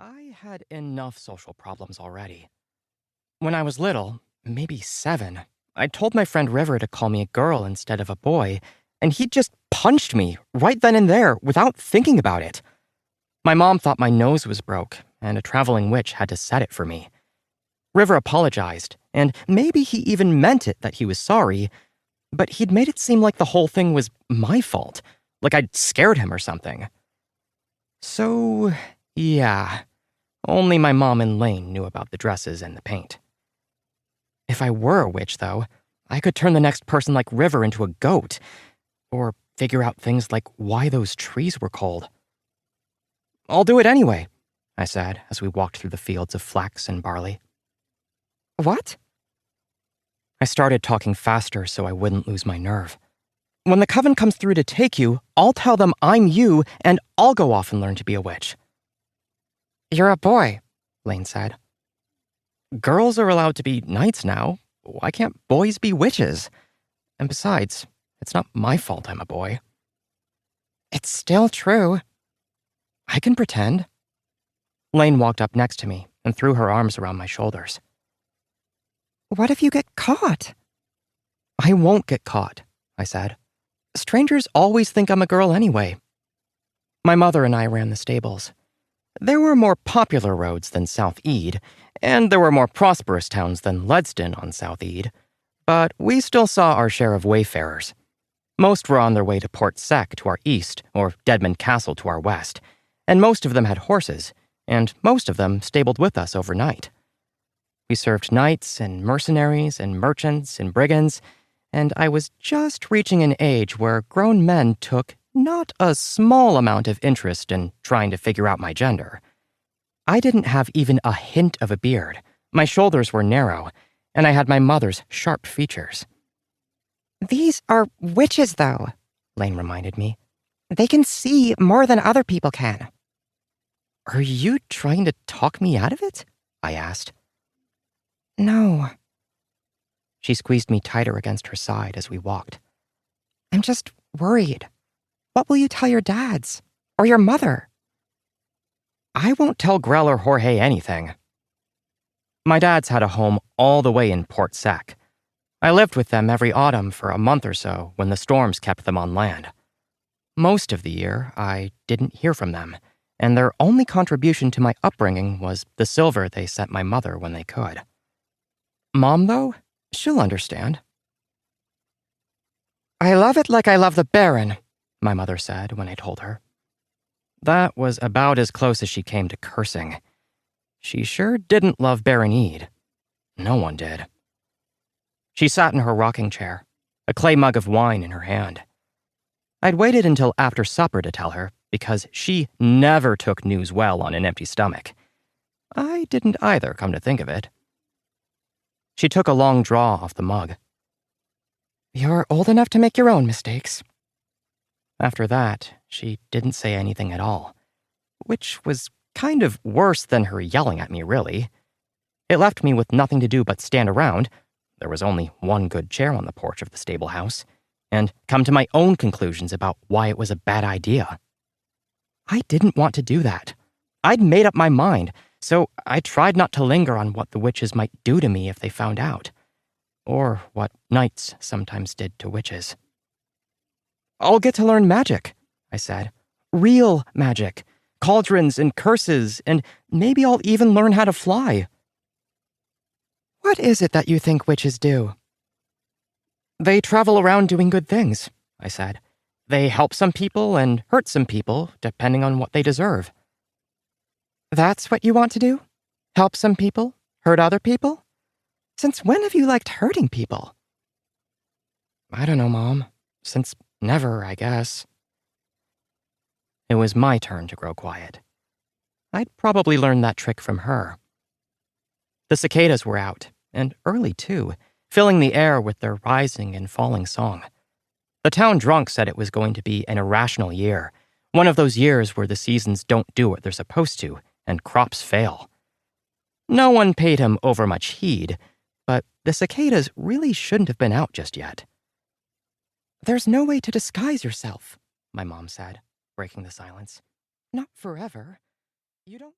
I had enough social problems already. When I was little, maybe 7, I told my friend River to call me a girl instead of a boy, and he just punched me right then and there without thinking about it. My mom thought my nose was broke, and a traveling witch had to set it for me. River apologized, and maybe he even meant it that he was sorry, but he'd made it seem like the whole thing was my fault, like I'd scared him or something. So, yeah, only my mom and Lane knew about the dresses and the paint. If I were a witch, though, I could turn the next person like River into a goat, or figure out things like why those trees were cold. I'll do it anyway, I said as we walked through the fields of flax and barley. What? I started talking faster so I wouldn't lose my nerve. When the coven comes through to take you, I'll tell them I'm you, and I'll go off and learn to be a witch. You're a boy, Lane said. Girls are allowed to be knights now. Why can't boys be witches? And besides, it's not my fault I'm a boy. It's still true. I can pretend. Lane walked up next to me and threw her arms around my shoulders. What if you get caught? I won't get caught, I said. Strangers always think I'm a girl anyway. My mother and I ran the stables. There were more popular roads than South Ede, and there were more prosperous towns than Ledston on South Ede, but we still saw our share of wayfarers. Most were on their way to Port Sec to our east, or Deadman Castle to our west, and most of them had horses, and most of them stabled with us overnight. We served knights and mercenaries and merchants and brigands, and I was just reaching an age where grown men took not a small amount of interest in trying to figure out my gender. I didn't have even a hint of a beard, my shoulders were narrow, and I had my mother's sharp features. These are witches, though, Lane reminded me. They can see more than other people can. Are you trying to talk me out of it? I asked. No. She squeezed me tighter against her side as we walked. I'm just worried. What will you tell your dads? Or your mother? I won't tell Grell or Jorge anything. My dads had a home all the way in Port Sec. I lived with them every autumn for a month or so when the storms kept them on land. Most of the year, I didn't hear from them, and their only contribution to my upbringing was the silver they sent my mother when they could. Mom, though, she'll understand. I love it like I love the Baron, my mother said when I told her. That was about as close as she came to cursing. She sure didn't love Baron Ede. No one did. She sat in her rocking chair, a clay mug of wine in her hand. I'd waited until after supper to tell her, because she never took news well on an empty stomach. I didn't either, come to think of it. She took a long draw off the mug. You're old enough to make your own mistakes. After that, she didn't say anything at all, which was kind of worse than her yelling at me, really. It left me with nothing to do but stand around. There was only one good chair on the porch of the stable house, and come to my own conclusions about why it was a bad idea. I didn't want to do that. I'd made up my mind, so I tried not to linger on what the witches might do to me if they found out, or what knights sometimes did to witches. I'll get to learn magic, I said. Real magic. Cauldrons and curses, and maybe I'll even learn how to fly. What is it that you think witches do? They travel around doing good things, I said. They help some people and hurt some people, depending on what they deserve. That's what you want to do? Help some people? Hurt other people? Since when have you liked hurting people? I don't know, Mom. Since never, I guess. It was my turn to grow quiet. I'd probably learned that trick from her. The cicadas were out, and early too, filling the air with their rising and falling song. The town drunk said it was going to be an irrational year, one of those years where the seasons don't do what they're supposed to, and crops fail. No one paid him overmuch heed, but the cicadas really shouldn't have been out just yet. There's no way to disguise yourself, my mom said, breaking the silence. Not forever. You don't look...